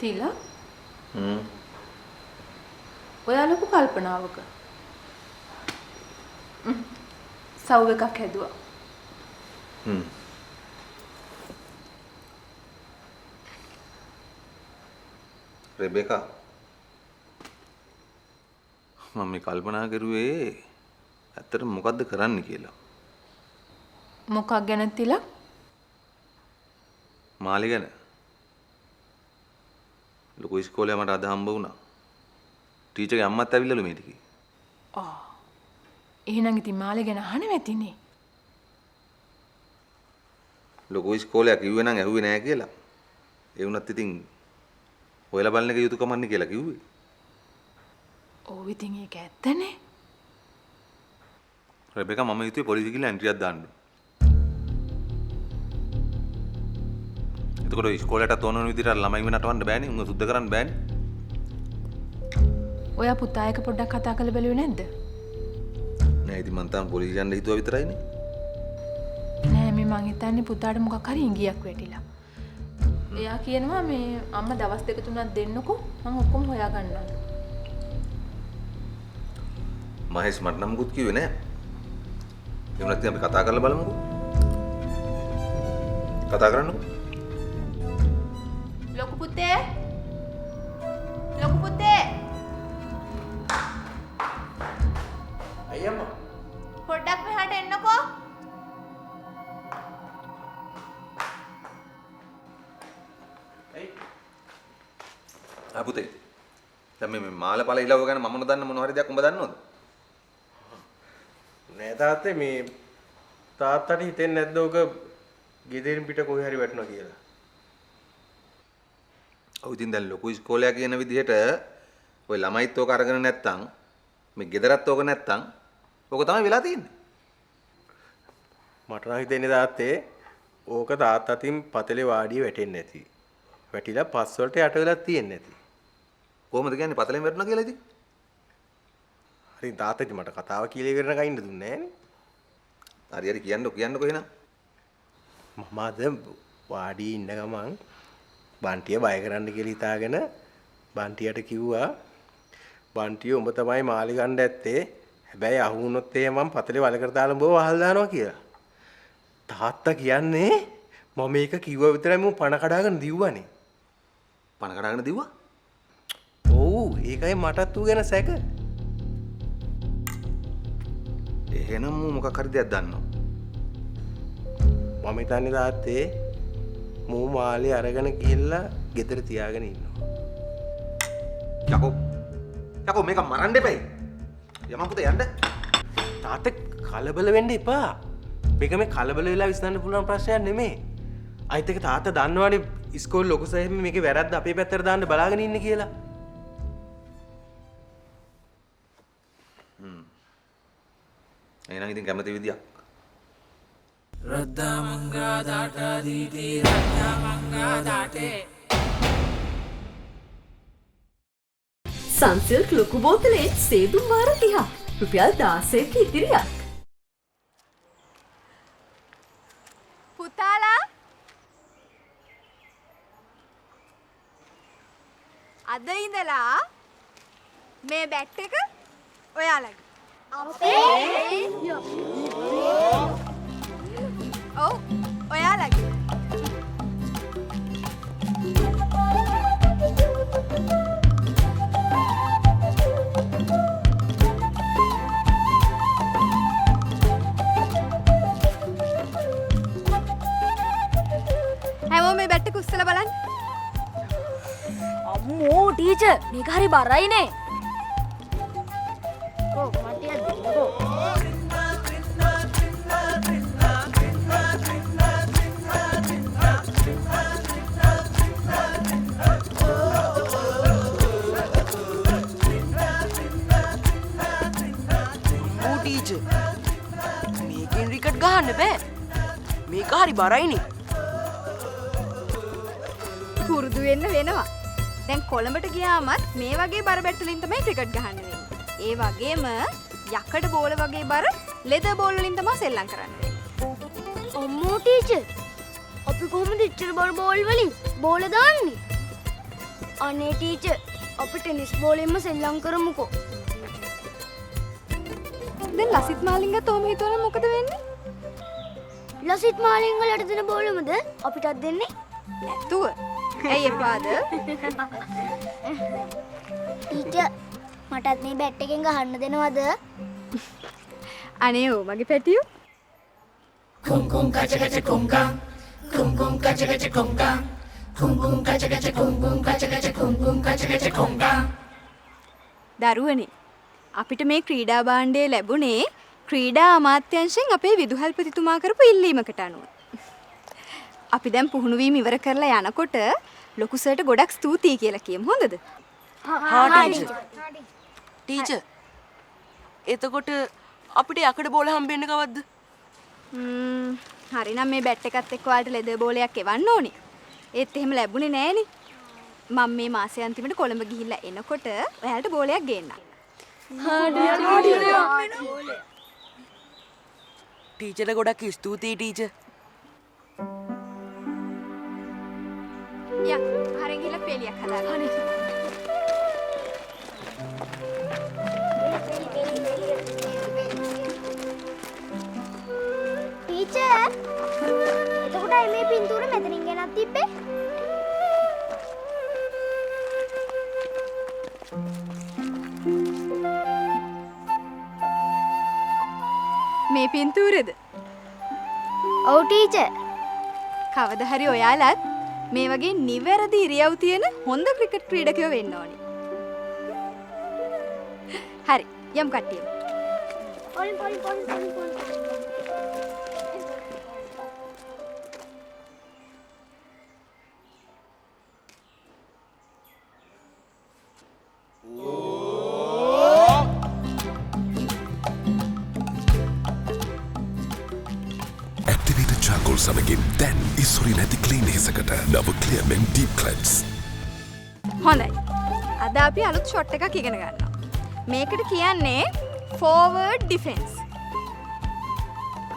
තිලා ඔයා ලොකු කල්පනාවක සව් එකක් හැදුවා. රෙබෙකා මම මේ කල්පනා කරුවේ ඇත්තට මොකද්ද කරන්න කියලා. මොකක් ගැනද තිලා? මාලි ගැන. ලොකු ඉස්කෝලේ මට අද හම්බ වුණා. ටීචර්ගේ අම්මත් ඇවිල්ලාලු මේ ටිකේ. එහෙනම් ඉතින් මාලි ගැන අහන්න වැතිනේ. ලොකු ඉස්කෝලේ කිව්වේ නම් ඇහුවේ නෑ කියලා. ඒ වුණත් ඉතින් ඔයලා බලන එක යුතුයකමන්නේ කියලා කිව්වේ. ඔව් ඉතින් ඒක ඇත්තනේ. රෙබෙකා මම හිතුවේ පොලිසිය ගිහලා එන්ට්‍රියක් දාන්න. එතකොට ඉස්කෝලේට තෝරන විදිහට ළමයින්ව නටවන්න බෑනේ. උන් සුද්ධ කරන්න බෑනේ. ඔයා පුතා එක පොඩ්ඩක් කතා කරලා බැලුවේ නැද්ද? නෑ ඉතින් මං තාම පොලිසිය යන්න හිතුවා විතරයිනේ. නෑ මේ මං හිතන්නේ පුතාට මොකක් හරි ඉඟියක් වැටිලා. එයා කියනවා මේ අම්මා දවස් දෙක තුනක් දෙන්නකෝ මං ඔක්කොම හොයාගන්නම්. මහේෂ් මට නම් මුකුත් කිව්වේ නෑ. ඒ වුණත් අපි කතා කරලා බලමුකෝ. කතා කරන්නකෝ. ලොකු පුතේ. ලොකු පුතේ. අයියම්මා. පොඩ්ඩක් මෙහාට එන්නකෝ. පුතේ දැන් මේ මාළපල ඉලව ගැන මම නොදන්න මොන හරි දෙයක් උඹ දන්නවද? නෑ තාත්තේ මේ තාත්තට හිතෙන්නේ නැද්ද ඔක ගෙදරින් පිට කොහේ හරි වැටුණා කියලා? ඔව් ඉතින් දැන් ලොකු ඉස්කෝලේ කියන විදිහට ඔය ළමයිත් ඕක අරගෙන නැත්තම් මේ ගෙදරත් ඕක නැත්තම් ඕක තමයි වෙලා තියෙන්නේ. මට නම් හිතෙන්නේ තාත්තේ ඕක තාත්තටින් පතලේ වාඩිය වැටෙන්නේ නැති. වැටිලා පස් වලට යට වෙලා තියෙන්නේ නැති. කොහොමද කියන්නේ පතලෙන් වැටුණා කියලා ඉතින්? හරි තාත්තට මට කතාව කියලා ඉවරනකම් ඉන්න දුන්නේ නෑනේ. හරි කියන්නකෝ එහෙනම්. මම අද වාඩි ඉන්න ගමන් බන්ටිය බය කරන්න කියලා හිතාගෙන බන්ටියට කිව්වා බන්ටිය උඹ තමයි මාළි ගන්න ඇත්තේ. හැබැයි අහු වුණොත් එහෙම මම පතලේ වලකට දාලා උඹව වහල් දානවා කියලා. තාත්තා කියන්නේ මම මේක කිව්වා විතරයි මම පණ කඩාගෙන දිව්වනේ. පණ කඩාගෙන දිව්වා? ඔව් ඒකයි මටත් ඌ ගැන සැක. එහෙනම් මොකක් හරි දෙයක් දන්නවා. මම හිතන්නේ තාත්තේ මූ මාළේ අරගෙන ගිහිල්ලා ගෙදර තියාගෙන ඉන්නවා. යකෝ මේක මරන්න එපයි. යමන් පුතේ යන්න. තාත්තේ කලබල වෙන්න එපා. මේක මේ කලබල වෙලා විසඳන්න පුළුවන් ප්‍රශ්නයක් නෙමෙයි. අයිත් එක තාත්තා දන්නවනේ ඉස්කෝලේ ලොකු සහේම මේකේ වැරද්ද අපේ පැත්තට දාන්න බලාගෙන ඉන්නේ කියලා. එහෙනම් ඉතින් කැමති විදියක්. රද්දා මංගා දාටා දීටි රද්දා මංගා දාටේ සන්සිල්ක් ලොකු බෝතලේ සේදුම් වාර 30 රුපියල් 16ක ඉතිරියක්. පුතාලා අද ඉඳලා මේ බැට් එක ඔයාලගේ. ඔව් ඔයාලගේ. හැමෝම මේ බැට් එක උස්සලා බලන්න. අම්මෝ ටීචර් මේක හරි බරයිනේ. ඔව් මට යන්නකෝ. ටීචර් මේකෙන් රිකට් ගහන්න බෑ. මේක හරි බරයිනේ. පුරුදු වෙන්න වෙනවා. දැන් කොළඹට ගියාමත් මේ වගේ බර බැට් වලින් තමයි ක්‍රිකට් ගහන්න වෙන්නේ. ඒ වගේම යකඩ බෝල වගේ බර ලෙදර් බෝල් වලින් තමයි සෙල්ලම් කරන්න වෙන්නේ. අම්මෝ ටීචර් අපි කොහොමද ඉච්චර බර බෝල් වලින් බෝල දාන්නේ? අනේ ටීචර් අපි ටෙනිස් බෝලෙන්ම සෙල්ලම් කරමුකෝ. දැන් ලසිත් මාලින්ගත් ඔහොම හිතුවනම් මොකද වෙන්නේ? ලසිත් මාලින් වලට දෙන බෝලෙමද අපිටත් දෙන්නේ? නැතුව. ඇයි එපාද? ටීචර් මටත් මේ බැට් එකෙන් ගහන්න දෙනවද? අනේ ඕ මගේ පැටියෝ. Kum kum kacha kacha kum kang. Kum kum kacha kacha kum kang. Kum kum kacha kacha kum kum kacha kacha kum kum kacha kacha kum kang. දරුවනේ අපිට මේ ක්‍රීඩා භාණ්ඩය ලැබුණේ ක්‍රීඩා අමාත්‍යාංශයෙන් අපේ විදුහල්පතිතුමා කරපු ඉල්ලීමකට අනුව. අපි දැන් පුහුණු වීම ඉවර කරලා යනකොට ලොකු සර්ට ගොඩක් ස්තුතියි කියලා කියමු හොඳද? ටීචර් එතකොට අපිට යකඩ බෝල හම්බෙන්න කවද්ද? හරිනම් මේ බැට් එකත් එක්ක ඔයාලට ලෙදර් බෝලයක් එවන්න ඕනේ. ඒත් එහෙම ලැබුණේ නෑනේ. මම මේ මාසේ අන්තිමට කොළඹ ගිහිල්ලා එනකොට ඔයාලට බෝලයක් ගේන්නම්. ටීචර්ට ගොඩක් ස්තුතියි ටීචර්. යා හරින් ගිහලා පෙලියක් හදාගන්න. ටීචර් එතකොටයි මේ පින්තූර මෙතනින් ගෙනත් තිබ්බේ? මේ පින්තූරෙද? ඔව් ටීචර්. කවදා හරි ඔයාලත් මේ වගේ නිවැරදි ඉරියව් තියෙන හොඳ ක්‍රිකට් ක්‍රීඩකයෝ වෙන්න ඕනේ. හරි යම් කට්ටිය. පොල්. Activated charcoal සමගින් දැන් ඉස්සුරි නැති ක්ලීන් හිසකට නව ක්ලියර්මෙන් ඩීප් ක්ලෙන්ස්. හොඳයි. අද අපි අලුත් ෂොට් එකක් ඉගෙන ගන්නවා. මේකට කියන්නේ forward defense.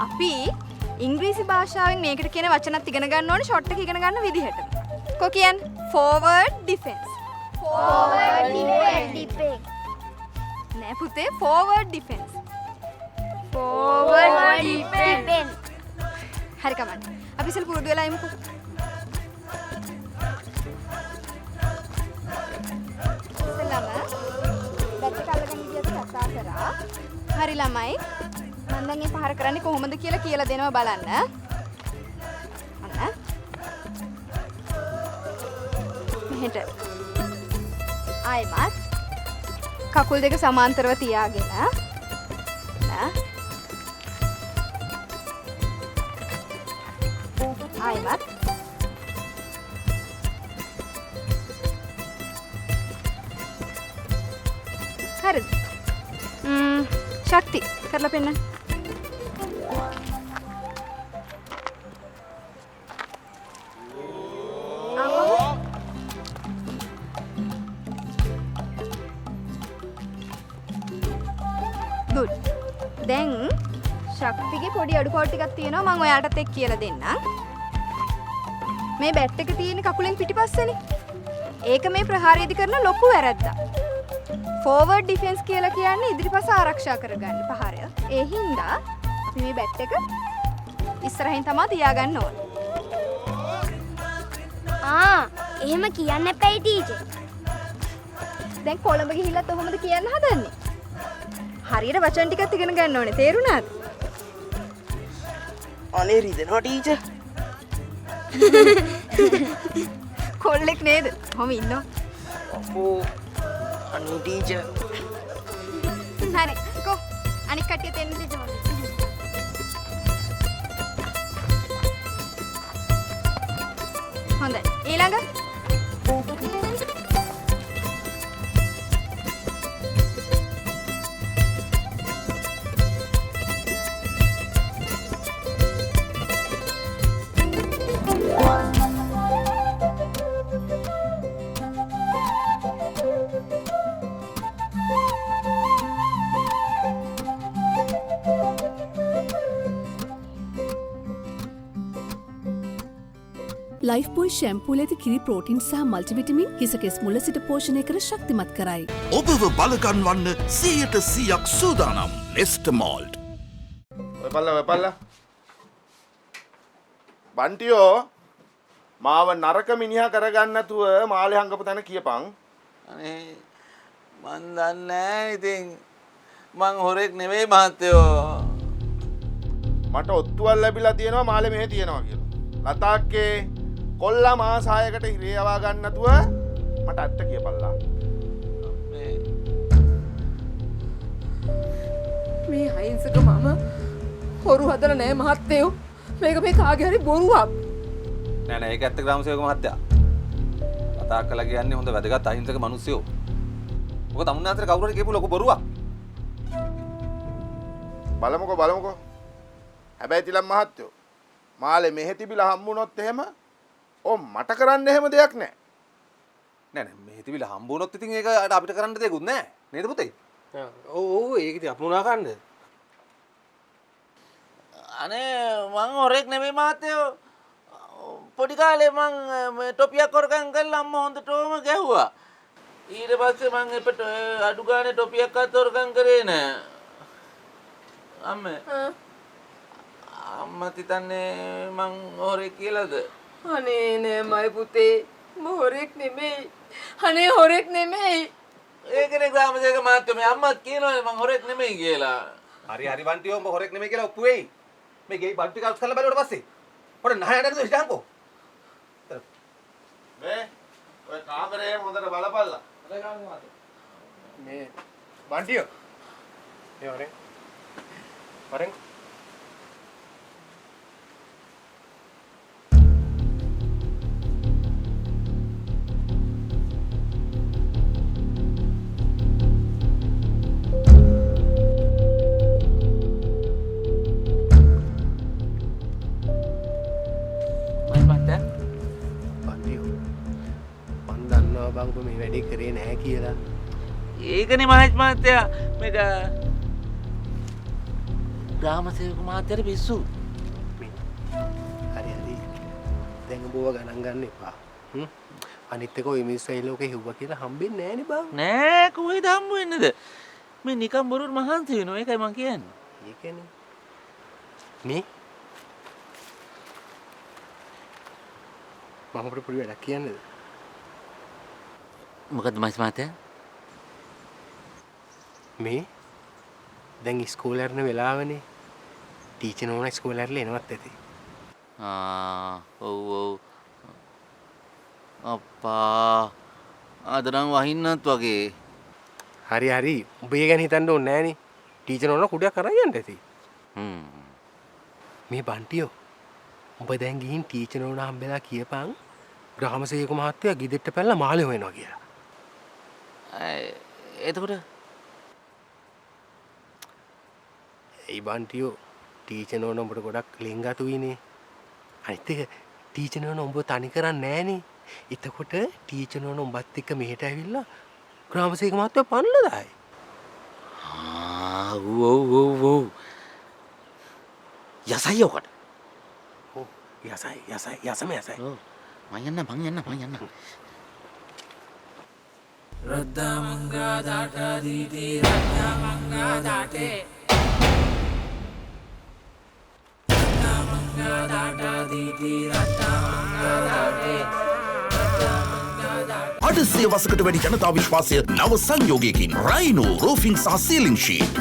අපි ඉංග්‍රීසි භාෂාවෙන් මේකට කියන වචනත් ඉගෙන ගන්න ඕනේ ෂොට් එක ඉගෙන ගන්න විදිහට. කො කියන්නේ forward defense. forward defense. නෑ පුතේ forward defense. forward defense. හරි කමන්න. අපි ඉතින් පුරුදු වෙලා ඉමුකෝ. ඉතින්ලම බැට් එක අල්ලගෙන ගියද කතා කරා. හරි ළමයි. මම දැන් මේ පහර කරන්නේ කොහොමද කියලා දෙනවා බලන්න. අන්න. මෙහෙට. ආයෙමත් කකුල් දෙක සමාන්තරව තියාගෙන ආයෙමත් හරිද? ශක්ති කරලා පෙන්නන්න. good. දැන් ශක්තිගේ පොඩි අඩුපාඩු ටිකක් තියෙනවා මම ඔයාලටත් එක්ක කියලා දෙන්නම්. මේ බැට් එක තියෙන කකුලෙන් පිටිපස්සනේ. ඒක මේ ප්‍රහාරයේදී කරන ලොකු වැරද්දක්. forward defense කියලා කියන්නේ ඉදිරිපස ආරක්ෂා කරගන්න ප්‍රහාරය. ඒ හින්දා අපි මේ බැට් එක ඉස්සරහින් තමයි තියාගන්න ඕනේ. එහෙම කියන්න එපයි ටීචර්. දැන් කොළඹ ගිහිල්ලත් ඔහොමද කියන්න හදන්නේ? හරියට වචන ටිකක් ඉගෙන ගන්න ඕනේ. තේරුණාද? අනේ රිදෙනවා ටීචර්. කොල්ලෙක් නේද? කොහොම ඉන්නව? අපෝ අනේ ටීචර්. හරි. කො අනික් කට්ටිය තෙන්න දෙන්න. හොඳයි. ඊළඟ ලයිෆ් බොයි ෂැම්පූල ඇති කිරි ප්‍රෝටින් සහ මල්ටිවිටමින් හිසකෙස් මුල සිට පෝෂණය කර ශක්තිමත් කරයි. ඔබව බලගන්වන්න 100% සූදානම් නෙස්ටමෝල්ඩ්. ඔය පල්ලා බන්ටියෝ මාව නරක මිනිහා කරගන්න නැතුව මාළේ හංගපු තැන කියපන්. අනේ මන් දන්නේ ඉතින් මං හොරෙක් නෙවෙයි මහත්තයෝ. මට ඔත්තුවක් ලැබිලා තියෙනවා මාළේ මෙහෙ තියෙනවා කියලා. ලතාක්කේ කොල්ලා මාස 6කට හිරේ යවා ගන්න නැතුව මට අත්ත කියපල්ලා. මේ අහිංසක මම හොරු හදලා නෑ මහත්තයෝ. මේක මේ කාගේ හරි බොරුවක්. නෑ නෑ ඒක ඇත්ත ග්‍රාමසේවක මහත්තයා. කතා කළා කියන්නේ හොඳ වැදගත් අහිංසක මිනිස්සුયો. ඔක තමුන්නාතර කවුරු හරි කියපු ලොකු බොරුවක්. බලමුකෝ. හැබැයි තිලම් මහත්තයෝ මාළේ මෙහෙ තිබිලා හම්බුනොත් එහෙම මට කරන්න එහෙම දෙයක් නෑ. නෑ මේ තිබිලා හම්බ වුණොත් ඉතින් ඒක අපිට කරන්න දෙයක්වත් නෑ. නේද පුතේ? ඔව් ඒක ඉතින් අපි මොනා කරන්නද? අනේ මං හොරෙක් නෙමෙයි මහත්තයෝ. පොඩි කාලේ මං ටොපියක් හොරකම් කරලා අම්මා හොඳටම ගැහුවා. ඊට පස්සේ මං එපට අඩු ගානේ ටොපියක්වත් හොරකම් කරේ නෑ. අම්මා හිතන්නේ මං හොරෙක් කියලාද? අනේ නෑ මයි පුතේ. මම හොරෙක් නෙමෙයි. අනේ හොරෙක් නෙමෙයි. ඒකනේ ග්‍රාමසේවක මහත්තයෝ මේ අම්මත් කියනවානේ මං හොරෙක් නෙමෙයි කියලා. හරි බන්ටියෝ උඹ හොරෙක් නෙමෙයි කියලා ඔප්පු වෙයි. මේ ගෙයි බන්ටි කවුස් කරලා බලුවට පස්සේ. පොඩ නහයට නේද ඉස්සන්කෝ. මේ ඔය කාමරේ හොඳට බලපල්ලා. මේ බන්ටියෝ. මේ වරෙන්. බං මේ වැඩේ කරේ නැහැ කියලා. ඒකනේ මහේෂ් මහත්තයා මේක ග්‍රාමසේවක මහත්තයාට පිස්සු. හරි. දැන් ඔබව ගණන් ගන්න එපා. අනිත් එක ඔය මිනිස්සු ඒ ලෝකේ හිව්වා කියලා හම්බෙන්නේ නැහනේ බං. නෑ කොහෙද හම්බ වෙන්නේද? මේ නිකම් බොරුවට මහන්සි වෙනවා. ඒකයි මං කියන්නේ. ඒකනේ. මේ මම අපිට පොඩි වැඩක් කියන්නද? මොකද්ද මහේෂ් මහත්තයා? මේ දැන් ඉස්කෝලේ යන වෙලාවනේ. ටීචර් නෝනා ඉස්කෝලේ යන්න එනවත් ඇති. ඔව්. අප්පා අද නම් වහින්නත් වගේ. හරි. උඹ ඒ ගැන හිතන්න ඕනේ නෑනේ. ටීචර් නෝනා කුඩයක් කරන් යන්න ඇති. මේ බන්ටියෝ උඹ දැන් ගිහින් ටීචර් නෝනා හම්බෙලා කියපන් ග්‍රාමසේවක මහත්තයා ගෙදරට පැනලා මාළේ හොයනවා කියලා. එතකොට ඒ බන්ටියෝ ටීචර් නෝනා උඹට ගොඩක් ලෙන්ගතුයිනේ. අනිත් එක ටීචර් නෝනා උඹ තනි කරන්නේ නෑනේ. එතකොට ටීචර් නෝනා උඹත් එක්ක මෙහෙට ඇවිල්ලා ග්‍රාමසේවක මහත්තයා පන්ලා දායි. ඔව්. යසයි ඔකට. ඔව් යසයි. ඔව් මං යන්න. රද්දා මංගා දාටා දීදී රද්දා මංගා දාටේ. රද්දා මංගා දාටා දීදී රද්දා මංගා දාටේ. අඩ 100 වසරකට වැඩි ජනතා විශ්වාසය නව සංයෝගයකින් රයිනෝ රෝෆිං සහ සීලිං ෂීට්.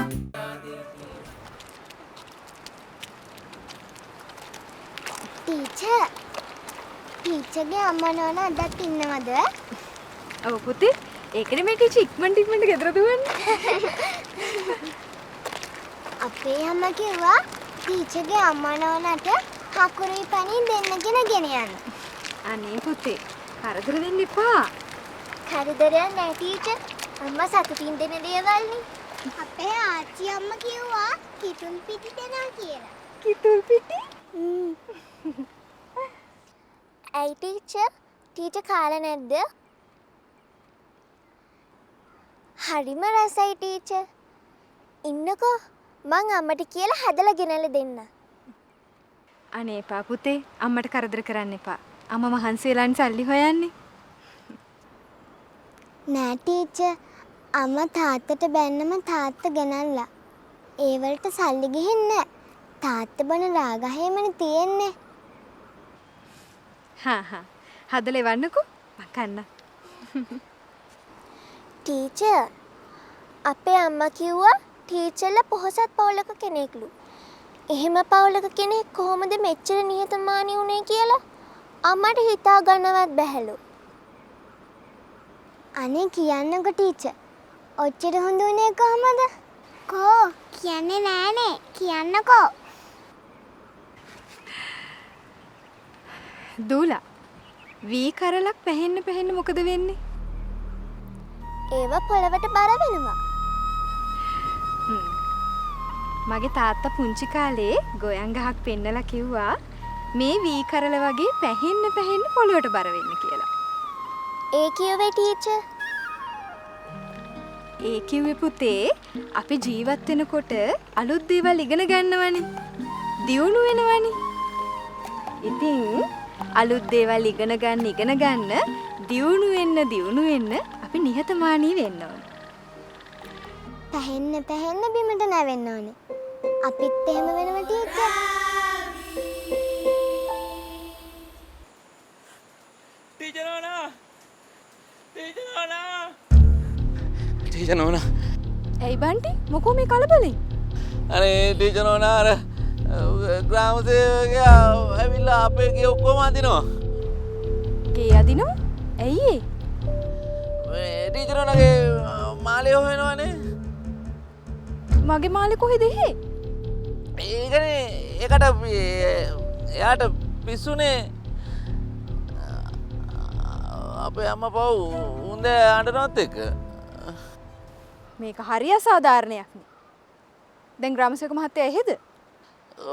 ටීචර්ගේ අම්මා නෝනා අදත් ඉන්නවද? ඔව් පුතේ. ඒකනේ මේ ටීචර් ඉක්මනට ගෙදර දුවන්නේ. අපේ අම්මා කිව්වා ටීචර්ගේ අම්මා නෝනාට කකුරුයි පණින් දෙන්නගෙන ගෙන යන්න. අනේ පුතේ කරදර දෙන්න එපා. කරදරයක් නෑ ටීචර්. අම්මා සතුටින් දෙන දේවල්නේ. අපේ ආච්චි අම්මා කිව්වා කිතුල් පිටි දෙනවා කියලා. කිතුල් පිටි? ඇයි ටීචර් කාලා නැද්ද? හරිම රසයි ටීචර්. ඉන්නකෝ මං අම්මට කියලා හදලා ගෙනල්ලා දෙන්න. අනේ එපා පුතේ අම්මට කරදර කරන්න එපා. අම්මා මහන්සියලාන් සල්ලි හොයන්නේ. නෑ ටීචර් අම්මා තාත්තට බැන්නම තාත්තා ගෙනල්ලා. ඒ වලට සල්ලි ගිහින් නෑ. තාත්තා බන රාගහේමනේ තියෙන්නේ. හා හදලා එවන්නකෝ මං කන්න. ටීචර් අපේ අම්මා කිව්වා ටීචර්ලා පොහොසත් පවුලක කෙනෙක්ලු. එහෙම පවුලක කෙනෙක් කොහොමද මෙච්චර නිහතමානී වුනේ කියලා අම්මට හිතා ගන්නවත් බැහැලු. අනේ කියන්නකෝ ටීචර්. ඔච්චර හොඳ උනේ කොහමද? කෝ කියන්නේ නෑනේ. කියන්නකෝ. දූලා වී කරලක් පැහෙන්න මොකද වෙන්නේ? ඒව පොළවට බර වෙනවා. මගේ තාත්තා පුංචි කාලේ ගොයන් ගහක් පෙන්නලා කිව්වා මේ වී කරල වගේ පැහෙන්න පොළොවට බර වෙන්න කියලා. ඒ කිව්වේ ටීචර්? ඒ කිව්වේ පුතේ අපි ජීවත් වෙනකොට අලුත් දේවල් ඉගෙන ගන්නවනේ. දියුණු වෙනවනේ. ඉතින් අලුත් දේවල් ඉගෙන ගන්න දියුණු වෙන්න අපි නිහතමානී වෙන්න ඕන. පැහෙන්න බිමට නැවෙන්න ඕනේ. අපිත් එහෙම වෙනවා ටීචර්. ටීචර් නෝනා. ඇයි බන්ටි මොකෝ මේ කලබලෙන්? අනේ ටීචර් නෝනා අර ග්‍රාම සේවකයා ඇවිල්ලා අපේ ගේ ඔක්කොම අදිනවා. ගේ අදිනවා? ඇයි ඒ? ටීචර් නෝනාගේ මාළේ හොයනවනේ. මගේ මාළේ කොහෙද එහෙ? ඒකනේ ඒකට එයාට පිස්සුනේ. අපේ අම්මා පව් උන්ද අඬනවත් එක්ක. මේක හරි අසාධාරණයක් නේ. දැන් ග්‍රාමසේවක මහත්තයා එහෙද?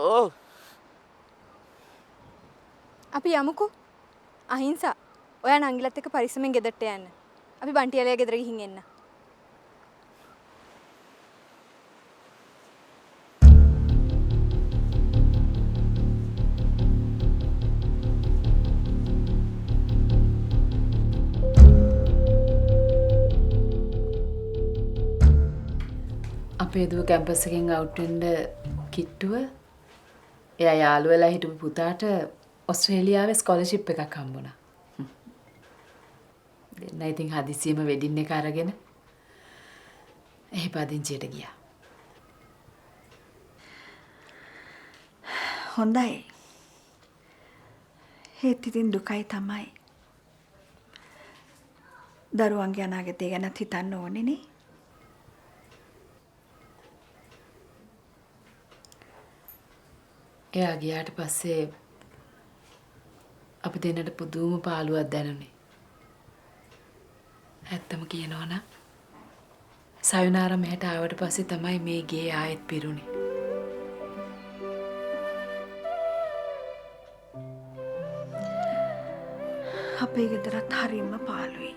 ඔව්. අපි යමුකෝ. අහිංසා. ඔයා නංගිලත් එක්ක පරිස්සමෙන් ගෙදරට යන්න. අපි බන්ටියාලයා ගෙදර ගිහින් එන්න. අපේ දුව කැම්පස් එකෙන් අවුට් වෙන්න කිට්ටුව එයා යාළු වෙලා හිටපු පුතාට ඕස්ට්‍රේලියාවේ ස්කෝලර්ෂිප් එකක් හම්බුණා. දෙන්න ඉතින් හදිසියෙම වෙඩින් එක අරගෙන එහි පදිංචියට ගියා. හොඳයි. ඒත් ඉතින් දුකයි තමයි. දරුවන්ගේ අනාගතය ගැන හිතන්න ඕනේ නේ. එයා ගියාට පස්සේ අපි දෙන්නට පුදුම පාළුවක් දැනුනේ. ඇත්තම කියනවා නම් සයුනාරා මෙහෙට ආවට පස්සේ තමයි මේ ගේ ආයෙත් පිරුණේ. අපේ ගෙදරත් හරිම පාළුයි.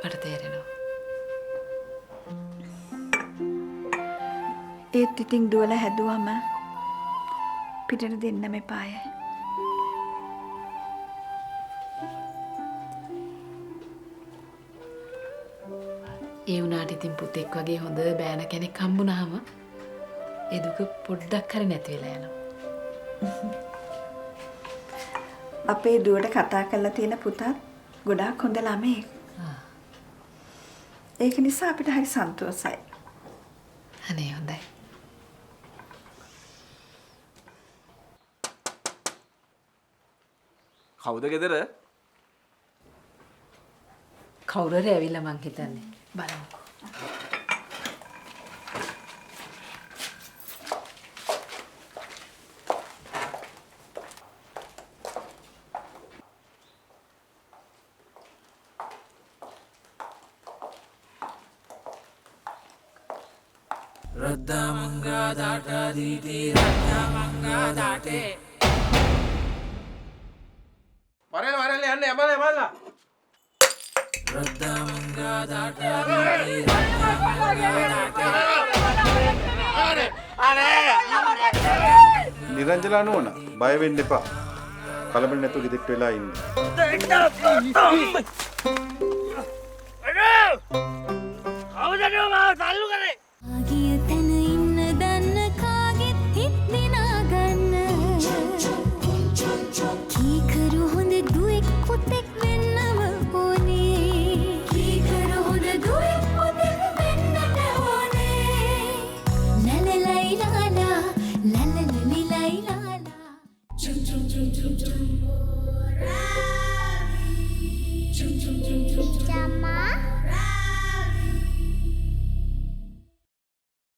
මට තේරෙනවා. ඒත් ඉතින් දුවලා හැදුවම පිටට දෙන්නම එපාය. ඒ වුණාට ඉතින් පුතෙක් වගේ හොඳ බෑන කෙනෙක් හම්බුනහම ඒ දුක පොඩ්ඩක් හරි නැති වෙලා යනවා. අපේ දුවට කතා කරලා තියෙන පුතත් ගොඩාක් හොඳ ළමයෙක්. ඒක නිසා අපිට හරි සන්තෝෂයි. අනේ හොඳයි. කවුද ගෙදර? කවුරු හරි ඇවිල්ලා මං හිතන්නේ. බලමුකෝ. රද්දා මංගා දාටා දීටි රද්දා මංගා දාටේ වරෙල් යන්න යමලා රද්දා මංගා දාටා දීටි රද්දා මංගා දාටේ නිරංජලා නෝන බය වෙන්න එපා. කලබල නැතුව ගෙදරට වෙලා ඉන්න. කවුදද මාව තල්ලු